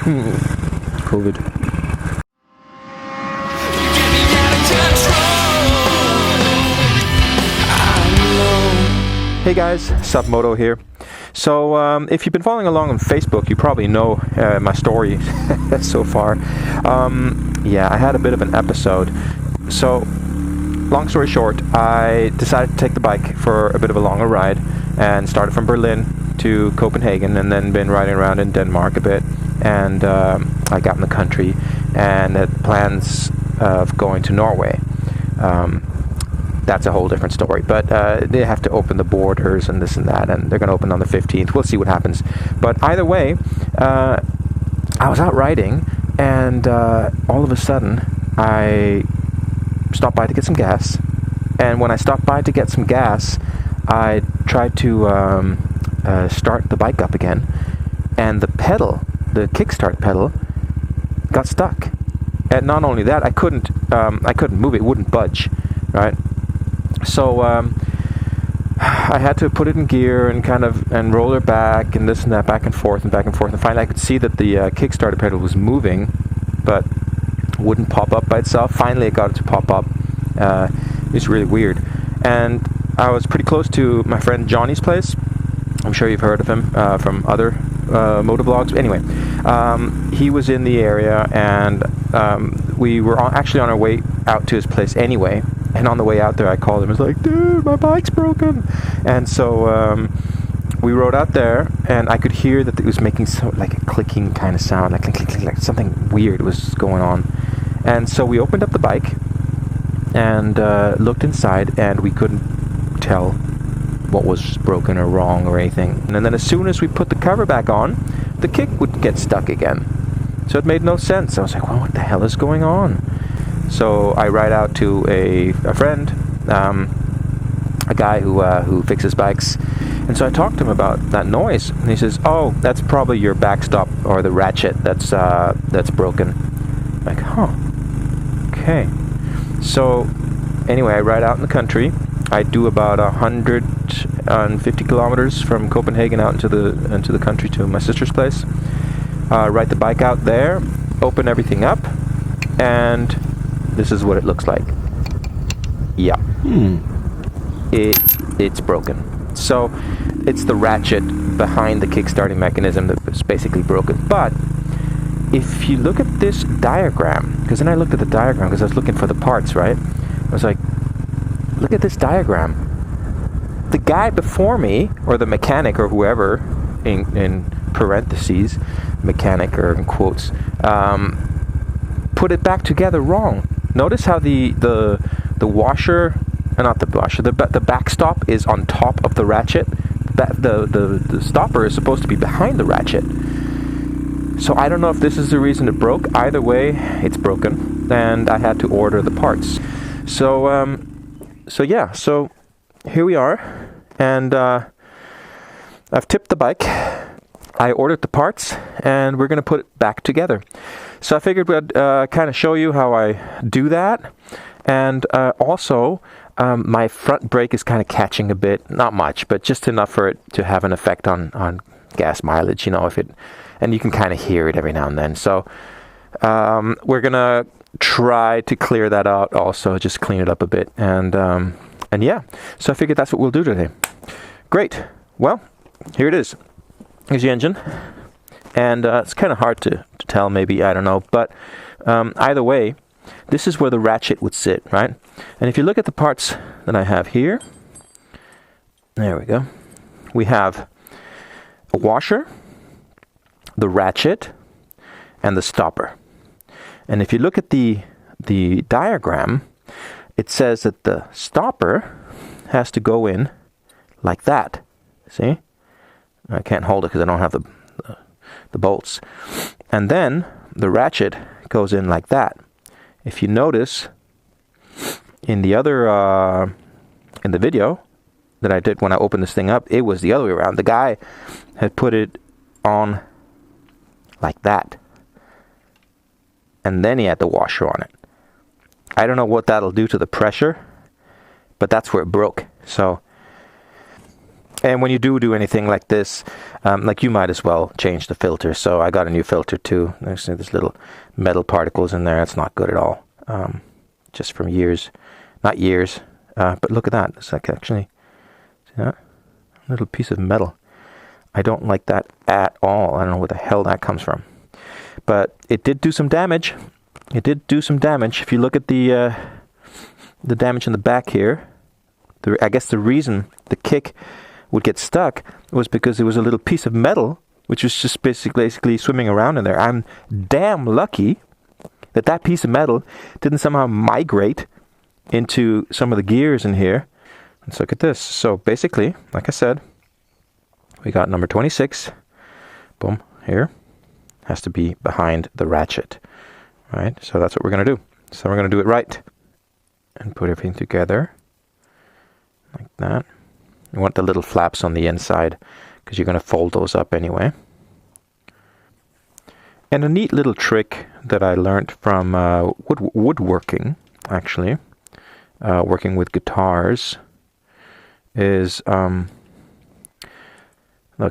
COVID. Hey guys, Submoto here. So if you've been following along on Facebook, you probably know my story so far. Yeah, I had a bit of an episode. So, long story short, I decided to take the bike for a bit of a longer ride and started from Berlin to Copenhagen and then been riding around in Denmark a bit. And I got in the country and had plans of going to Norway. That's a whole different story, but they have to open the borders and this and that, and they're going to open on the 15th. We'll see what happens. But either way, I was out riding, and all of a sudden, I stopped by to get some gas. And when I stopped by to get some gas, I tried to start the bike up again, and the pedal, the Kickstarter pedal, got stuck. And not only that, I couldn't move it; it wouldn't budge, right? So I had to put it in gear and roll it back and this and that, back and forth. And finally I could see that the Kickstarter pedal was moving, but wouldn't pop up by itself. Finally I got it to pop up. It was really weird. And I was pretty close to my friend Johnny's place. I'm sure you've heard of him from other motovlogs. Anyway, he was in the area, and we were actually on our way out to his place anyway. And on the way out there, I called him. I was like, dude, my bike's broken. And so we rode out there, and I could hear that it was making like a clicking kind of sound, like click, click, click, like something weird was going on. And so we opened up the bike and looked inside, and we couldn't tell what was broken or wrong or anything. And then as soon as we put the cover back on, the kick would get stuck again. So it made no sense. I was like, well, what the hell is going on? So I ride out to a friend, a guy who fixes bikes, and so I talked to him about that noise, and he says, "Oh, that's probably your backstop or the ratchet that's broken." I'm like, huh, okay. So anyway, I ride out in the country. I do about 150 kilometers from Copenhagen out into the country to my sister's place. Ride the bike out there, open everything up, and this is what it looks like. Yeah. It's broken. So it's the ratchet behind the kickstarting mechanism that's basically broken. But if you look at this diagram, because then I looked at the diagram because I was looking for the parts, right? I was like, look at this diagram. The guy before me, or the mechanic or whoever, in parentheses, mechanic or in quotes, put it back together wrong. Notice how the washer, not the washer, the backstop is on top of the ratchet. The stopper is supposed to be behind the ratchet. So I don't know if this is the reason it broke. Either way, it's broken, and I had to order the parts. So yeah, so here we are, and I've tipped the bike. I ordered the parts, and we're going to put it back together. So I figured we'd kind of show you how I do that. And also, my front brake is kind of catching a bit. Not much, but just enough for it to have an effect on gas mileage, you know, and you can kind of hear it every now and then. So we're going to try to clear that out also, just clean it up a bit. And yeah, so I figured that's what we'll do today. Great. Well, here it is. Here's the engine. And it's kind of hard to tell, maybe, I don't know. But either way, this is where the ratchet would sit, right? And if you look at the parts that I have here, there we go. We have a washer, the ratchet, and the stopper. And if you look at the diagram, it says that the stopper has to go in like that. See? I can't hold it because I don't have the bolts. And then the ratchet goes in like that. If you notice in the other in the video that I did when I opened this thing up, it was the other way around. The guy had put it on like that, and then he had the washer on it. I don't know what that'll do to the pressure, but that's where it broke. So And when you do anything like this, like you might as well change the filter. So I got a new filter too. There's little metal particles in there. That's not good at all. Just from years, not years, but look at that. It's like actually, see that? A little piece of metal. I don't like that at all. I don't know where the hell that comes from. But it did do some damage. It did do some damage. If you look at the damage in the back here, I guess the reason the kick would get stuck was because there was a little piece of metal which was just basically swimming around in there. I'm damn lucky that that piece of metal didn't somehow migrate into some of the gears in here. Let's look at this. So basically, like I said, we got number 26, boom, here, has to be behind the ratchet, right? So that's what we're going to do. So we're going to do it right and put everything together like that. You want the little flaps on the inside because you're going to fold those up anyway. And a neat little trick that I learned from woodworking, actually, working with guitars, is look,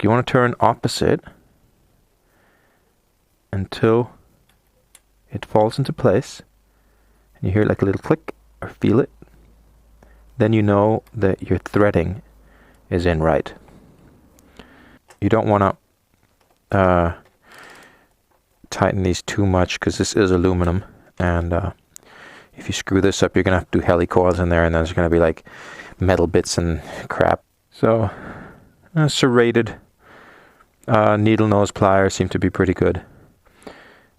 you want to turn opposite until it falls into place and you hear like a little click or feel it. Then you know that your threading is in right. You don't want to tighten these too much because this is aluminum, and if you screw this up, you're going to have to do helicoils in there, and then there's going to be like metal bits and crap. So serrated needle nose pliers seem to be pretty good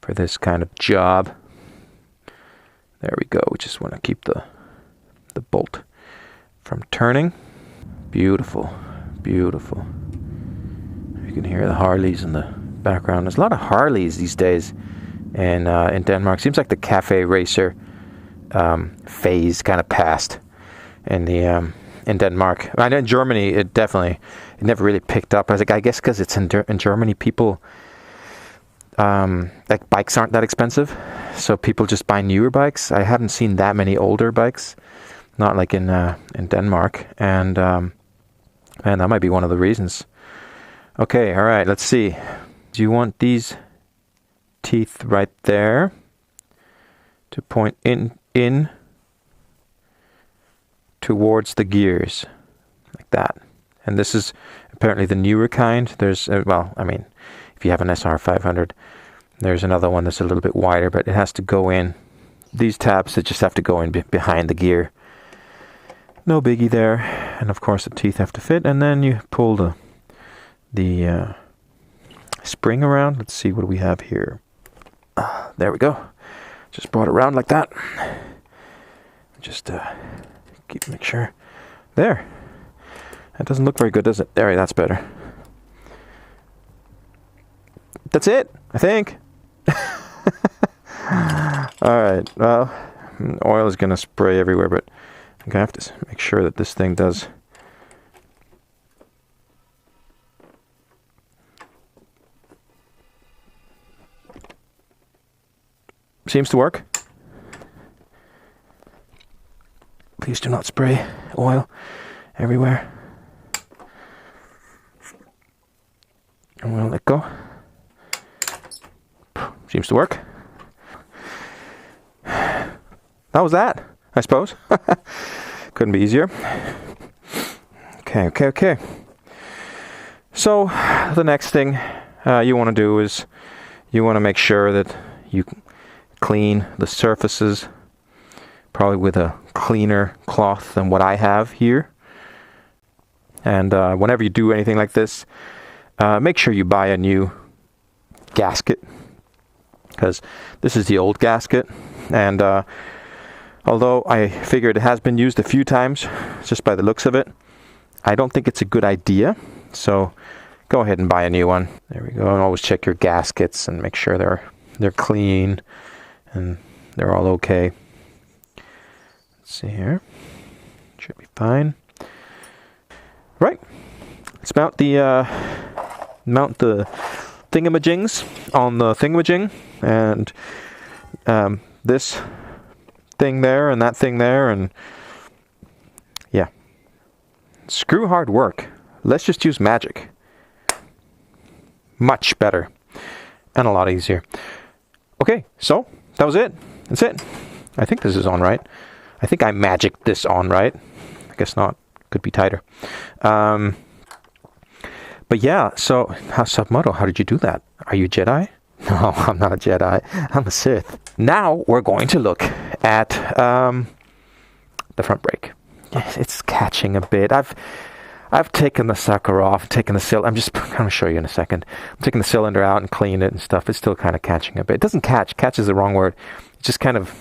for this kind of job. There we go. We just want to keep the bolt from turning. Beautiful, beautiful. You can hear the Harleys in the background. There's a lot of Harleys these days in Denmark. Seems like the cafe racer phase kind of passed in Denmark. I know in Germany it never really picked up. I guess because it's in Germany, people like bikes aren't that expensive, so people just buy newer bikes. I haven't seen that many older bikes, not like in Denmark, and that might be one of the reasons. Okay, all right, let's see. Do you want these teeth right there to point in towards the gears, like that? And this is apparently the newer kind. There's, well, I mean, if you have an SR500, there's another one that's a little bit wider, but it has to go in. These tabs that just have to go in behind the gear. No biggie there. And of course the teeth have to fit, and then you pull the spring around. Let's see, what do we have here? There we go. Just brought it around like that. Just make sure. There. That doesn't look very good, does it? There, that's better. That's it, I think. Alright, well, oil is going to spray everywhere, but I'm going to have to make sure that this thing does. Seems to work. Please do not spray oil everywhere. And we'll let go. Seems to work. That was that, I suppose. Couldn't be easier. Okay. So the next thing you want to do is you want to make sure that you clean the surfaces, probably with a cleaner cloth than what I have here. And whenever you do anything like this, make sure you buy a new gasket, because this is the old gasket, and although I figured it has been used a few times just by the looks of it, I don't think it's a good idea. So go ahead and buy a new one. There we go. And always check your gaskets and make sure they're clean and they're all okay. Let's see here. Should be fine. Right. Let's mount the thingamajings on the thingamajig, and this thing there and that thing there, and yeah, screw hard work, let's just use magic. Much better. And a lot easier. Okay, so that was it. That's it. I think this is on right. I think I magicked this on right. I guess not. Could be tighter. But yeah, so Submoto, how did you do that? Are you Jedi? No, I'm not a Jedi. I'm a Sith. Now we're going to look at the front brake. Yes, it's catching a bit. I've taken the sucker off, taken the cylinder. I'm just going to show you in a second. I'm taking the cylinder out and cleaning it and stuff. It's still kind of catching a bit. It doesn't catch. Catch is the wrong word. It just kind of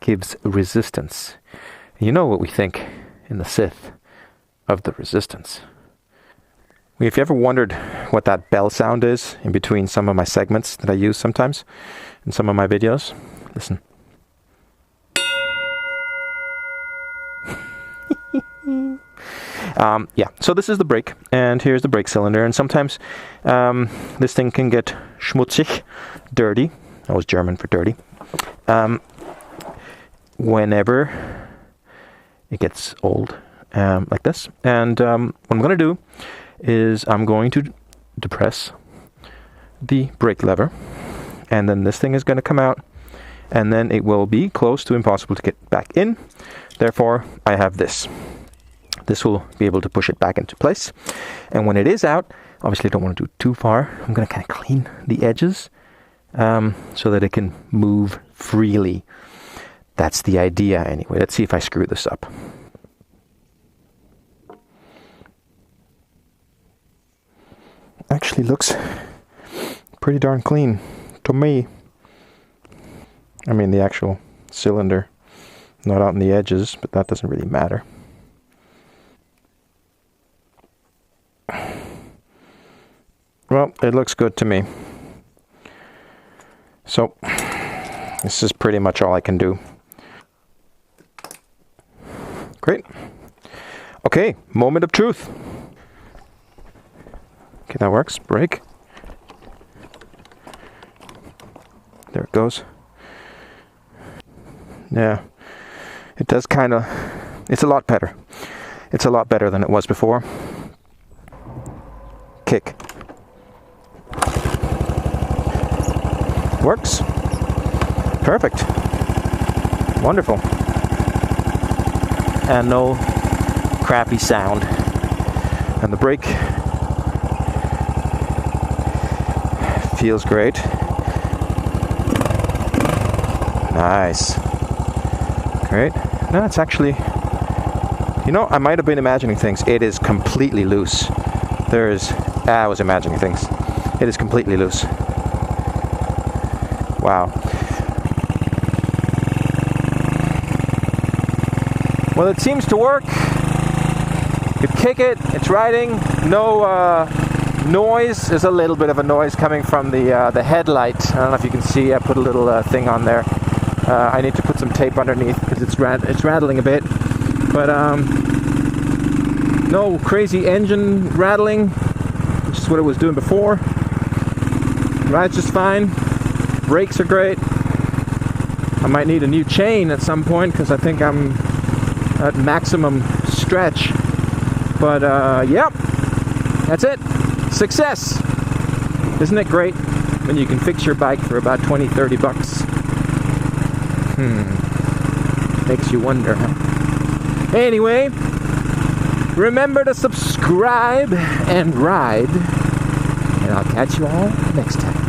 gives resistance. You know what we think in the Sith of the resistance. If you ever wondered what that bell sound is in between some of my segments that I use sometimes in some of my videos, listen. Yeah, so this is the brake, and here's the brake cylinder, and sometimes this thing can get schmutzig, dirty. That was German for dirty. Whenever it gets old, like this. And what I'm going to do is I'm going to depress the brake lever, and then this thing is going to come out, and then it will be close to impossible to get back in. Therefore, I have this. This will be able to push it back into place. And when it is out, obviously I don't want to do it too far. I'm going to kind of clean the edges so that it can move freely. That's the idea anyway. Let's see if I screw this up. Actually looks pretty darn clean to me. I mean the actual cylinder, not out in the edges, but that doesn't really matter. Well, it looks good to me. So, this is pretty much all I can do. Great. Okay, moment of truth. Okay, that works. Brake. There it goes. Yeah. It does kind of... It's a lot better. It's a lot better than it was before. Kick. Works. Perfect. Wonderful. And no crappy sound. And the brake feels great. Nice. Great. No, it's actually... You know, I might have been imagining things. It is completely loose. There is... I was imagining things. It is completely loose. Wow. Well, it seems to work. You kick it, it's riding. No noise. There's a little bit of a noise coming from the headlight. I don't know if you can see. I put a little thing on there. I need to put some tape underneath because it's rattling a bit. But no crazy engine rattling. Which is what it was doing before. Rides just fine. Brakes are great. I might need a new chain at some point because I think I'm at maximum stretch. But yep, that's it. Success. Isn't it great when you can fix your bike for about 20-30 bucks? Makes you wonder, huh? Anyway, remember to subscribe and ride, and I'll catch you all next time.